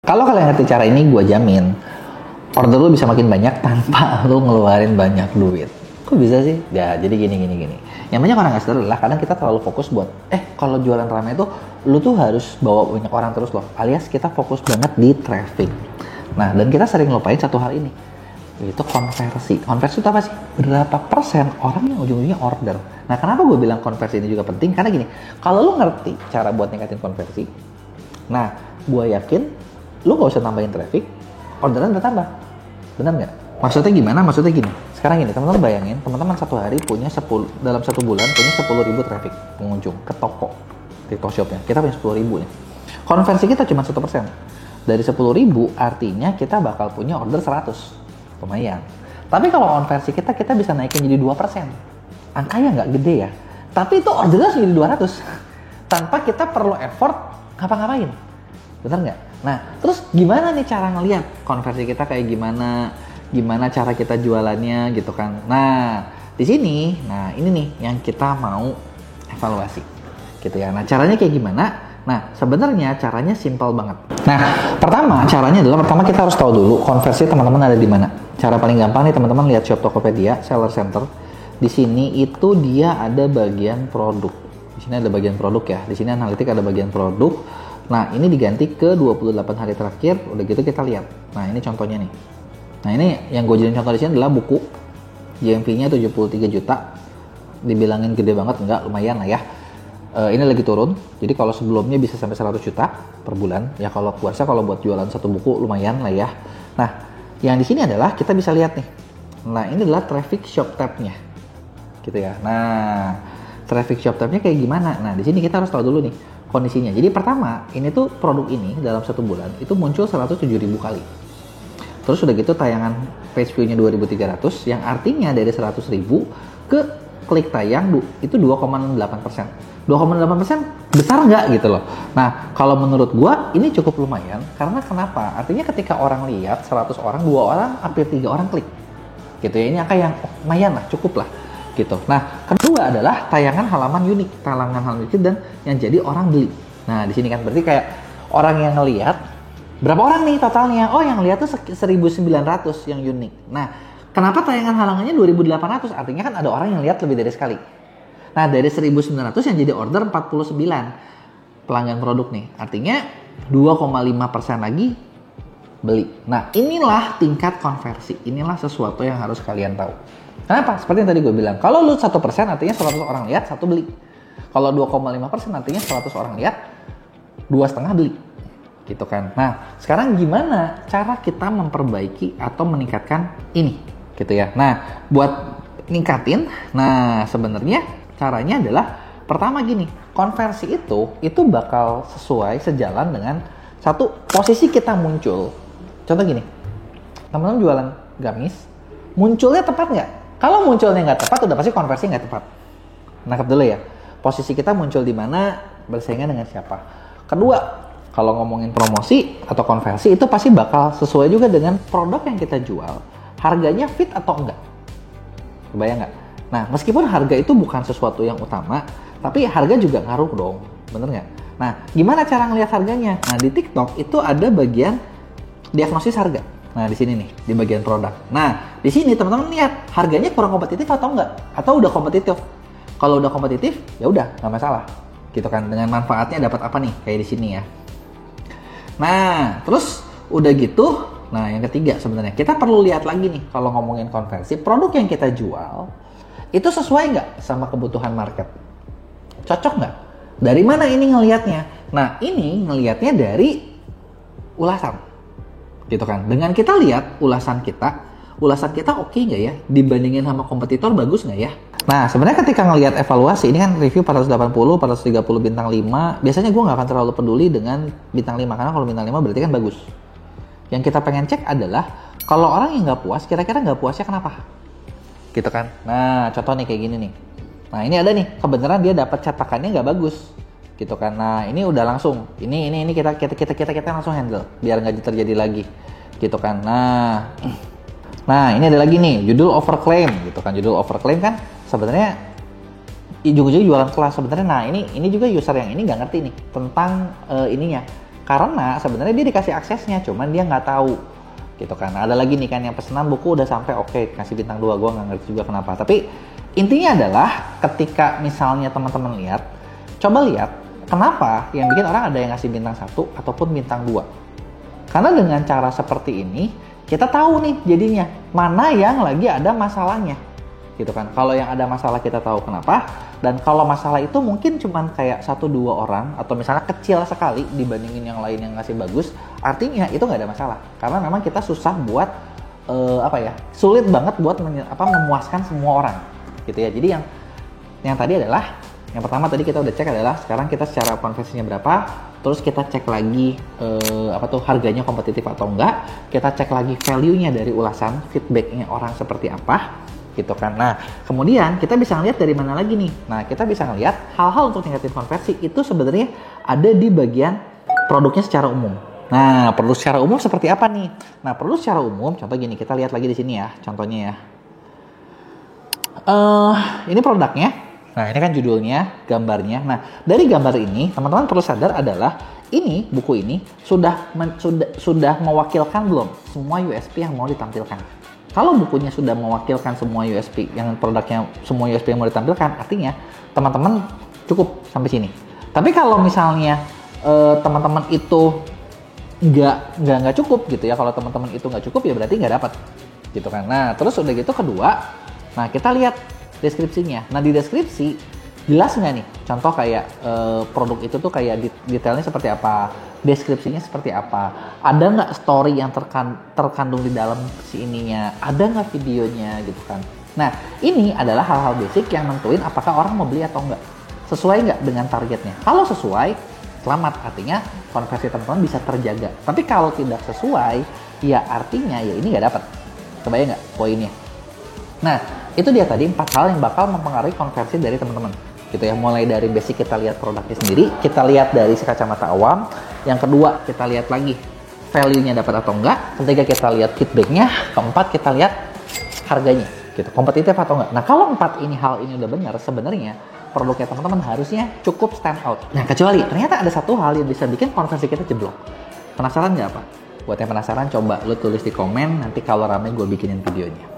Kalau kalian ngerti cara ini, gue jamin order lu bisa makin banyak tanpa lu ngeluarin banyak duit. Kok bisa sih? Ya, jadi gini. Yang banyak orang nggak sadar adalah kadang kita terlalu fokus buat, kalau jualan ramai itu, lu tuh harus bawa banyak orang terus loh. Alias kita fokus banget di traffic. Nah, dan kita sering lupain satu hal ini, yaitu konversi. Konversi itu apa sih? Berapa persen orang yang ujung-ujungnya order. Nah, kenapa gue bilang konversi ini juga penting? Karena gini, kalau lu ngerti cara buat ningkatin konversi, nah, gue yakin lu gak usah tambahin traffic, orderan bertambah. Benar nggak? Maksudnya gimana? Maksudnya gini. Sekarang gini, teman-teman bayangin, teman-teman satu hari punya dalam satu bulan punya 10.000 traffic pengunjung ke toko, TikTok Shopnya. Kita punya 10.000 nih. Konversi kita cuma 1%. Dari 10.000 artinya kita bakal punya order 100. Lumayan. Tapi kalau konversi kita bisa naikin jadi 2%. Angkanya nggak gede ya. Tapi itu ordernya jadi 200. Tanpa kita perlu effort ngapa-ngapain. Benar nggak? Nah, terus gimana nih cara ngelihat konversi kita kayak gimana cara kita jualannya gitu kan. Nah, di sini, ini nih yang kita mau evaluasi gitu ya. Nah, caranya kayak gimana? Nah, sebenarnya caranya simpel banget. Nah, pertama kita harus tahu dulu konversi teman-teman ada di mana. Cara paling gampang nih teman-teman lihat Shop Tokopedia, Seller Center. Di sini itu dia ada bagian produk. Di sini ada bagian produk ya. Di sini analitik ada bagian produk. Nah, ini diganti ke 28 hari terakhir, udah gitu kita lihat. Nah, ini contohnya nih. Nah, ini yang gue jadiin contoh di sini adalah buku. GMV-nya 73 juta. Dibilangin gede banget, enggak, lumayan lah ya. Ini lagi turun. Jadi kalau sebelumnya bisa sampai 100 juta per bulan, ya kalau puasa kalau buat jualan satu buku lumayan lah ya. Nah, yang di sini adalah kita bisa lihat nih. Nah, ini adalah traffic shop tab-nya. Gitu ya. Nah, traffic shop tab-nya kayak gimana? Nah, di sini kita harus tahu dulu nih kondisinya. Jadi pertama, ini tuh produk ini dalam satu bulan itu muncul 107.000 kali. Terus udah gitu tayangan page view-nya 2.300, yang artinya dari 100.000 ke klik tayang itu 2,8%. 2,8% besar nggak gitu loh. Nah, kalau menurut gua ini cukup lumayan karena kenapa? Artinya ketika orang lihat 100 orang, 2 orang, hampir 3 orang klik. Gitu ya. Ini angka yang lumayan lah, cukup lah. Gitu. Nah, kedua adalah tayangan halaman unik dan yang jadi orang beli. Nah, di sini kan berarti kayak orang yang ngelihat berapa orang nih totalnya? Oh, yang lihat tuh 1.900 yang unik. Nah, kenapa tayangan halangannya 2.800? Artinya kan ada orang yang lihat lebih dari sekali. Nah, dari 1.900 yang jadi order 49 pelanggan produk nih. Artinya 2,5% lagi beli. Nah, inilah tingkat konversi. Inilah sesuatu yang harus kalian tahu. Kenapa? Seperti yang tadi gue bilang, kalau lu 1% artinya 100 orang lihat, 1 beli. Kalau 2,5% artinya 100 orang lihat, 2,5 beli. Gitu kan. Nah, sekarang gimana cara kita memperbaiki atau meningkatkan ini? Gitu ya. Nah, buat ningkatin, sebenarnya caranya adalah pertama gini, konversi itu bakal sejalan dengan satu, posisi kita muncul. Contoh gini, teman-teman jualan gamis, munculnya tepat nggak? Kalau munculnya nggak tepat, udah pasti konversi nggak tepat. Nangkep dulu ya. Posisi kita muncul di mana, bersaingan dengan siapa. Kedua, kalau ngomongin promosi atau konversi, itu pasti bakal sesuai juga dengan produk yang kita jual. Harganya fit atau enggak? Kebayang nggak? Nah, meskipun harga itu bukan sesuatu yang utama, tapi harga juga ngaruh dong. Bener nggak? Nah, gimana cara ngelihat harganya? Nah, di TikTok itu ada bagian diagnosis harga. Nah, di sini nih, di bagian produk. Nah, di sini teman-teman lihat harganya kurang kompetitif atau enggak? Atau udah kompetitif? Kalau udah kompetitif, ya udah, nggak masalah. Gitu kan, dengan manfaatnya dapat apa nih? Kayak di sini ya. Nah, terus udah gitu, yang ketiga sebenarnya, kita perlu lihat lagi nih, kalau ngomongin konversi, produk yang kita jual, itu sesuai nggak sama kebutuhan market? Cocok nggak? Dari mana ini ngelihatnya? Nah, ini ngelihatnya dari ulasan. Gitu kan. Dengan kita lihat ulasan kita oke nggak ya? Dibandingin sama kompetitor bagus nggak ya? Nah, sebenarnya ketika ngelihat evaluasi, ini kan review 480, 430 bintang 5, biasanya gue nggak akan terlalu peduli dengan bintang 5, karena kalau bintang 5 berarti kan bagus. Yang kita pengen cek adalah, kalau orang yang nggak puas, kira-kira nggak puasnya kenapa? Gitu kan. Nah, contoh nih kayak gini nih. Nah, ini ada nih, kebenaran dia dapat cetakannya nggak bagus. Gitu kan. Nah, ini udah langsung. Ini kita langsung handle biar nggak terjadi lagi. Gitu kan. Nah, ini ada lagi nih, judul overclaim gitu kan. Judul overclaim kan sebenarnya ujung-ujungnya jualan kelas sebenarnya. Nah, ini juga user yang ini nggak ngerti nih tentang ininya. Karena sebenarnya dia dikasih aksesnya, cuman dia nggak tahu gitu kan. Ada lagi nih kan yang pesanan buku udah sampai oke, kasih bintang 2, gue nggak ngerti juga kenapa. Tapi intinya adalah ketika misalnya teman-teman lihat, coba lihat kenapa yang bikin orang ada yang ngasih bintang 1 ataupun bintang 2. Karena dengan cara seperti ini, kita tahu nih jadinya mana yang lagi ada masalahnya gitu kan. Kalau yang ada masalah kita tahu kenapa, dan kalau masalah itu mungkin cuman kayak 1-2 orang atau misalnya kecil sekali dibandingin yang lain yang ngasih bagus, artinya itu nggak ada masalah. Karena memang kita susah buat sulit banget buat memuaskan semua orang gitu ya. Jadi yang tadi adalah yang pertama tadi kita udah cek adalah sekarang kita secara konversinya berapa, terus kita cek lagi harganya kompetitif atau enggak, kita cek lagi value-nya dari ulasan, feedback-nya orang seperti apa gitu kan. Nah, kemudian kita bisa ngeliat dari mana lagi nih. Nah, kita bisa ngeliat hal-hal untuk tingkatin konversi itu sebenarnya ada di bagian produknya secara umum. Nah, produk secara umum seperti apa nih? Nah, produk secara umum, contoh gini, kita lihat lagi di sini ya, contohnya ya. Ini produknya. Nah, ini kan judulnya, gambarnya. Nah, dari gambar ini, teman-teman perlu sadar adalah ini, buku ini sudah mewakilkan belum semua USP yang mau ditampilkan. Kalau bukunya sudah mewakilkan semua USP, yang produknya semua USP yang mau ditampilkan, artinya teman-teman cukup sampai sini. Tapi kalau misalnya teman-teman itu nggak cukup gitu ya, kalau teman-teman itu nggak cukup ya berarti nggak dapat gitu kan. Nah, terus udah gitu kedua, nah kita lihat deskripsinya. Nah, di deskripsi jelas nggak nih? Contoh kayak produk itu tuh kayak detailnya seperti apa, deskripsinya seperti apa, ada nggak story yang terkandung di dalam si ininya, ada nggak videonya gitu kan. Nah, ini adalah hal-hal basic yang nentuin apakah orang mau beli atau nggak, sesuai nggak dengan targetnya. Kalau sesuai, selamat, artinya konversi teman-teman bisa terjaga. Tapi kalau tidak sesuai, ya artinya ya ini nggak dapat. Kebayang nggak poinnya? Nah, itu dia tadi 4 hal yang bakal mempengaruhi konversi dari teman-teman gitu ya. Mulai dari basic kita lihat produknya sendiri, kita lihat dari kacamata awam. Yang kedua, kita lihat lagi value-nya dapat atau enggak. Ketiga, kita lihat feedback-nya. Keempat, kita lihat harganya gitu, kompetitif atau enggak. Nah, kalau hal ini udah benar, sebenarnya produknya teman-teman harusnya cukup stand out. Nah, kecuali ternyata ada satu hal yang bisa bikin konversi kita jeblok. Penasaran nggak apa? Buat yang penasaran, coba lo tulis di komen, nanti kalau rame gue bikinin videonya.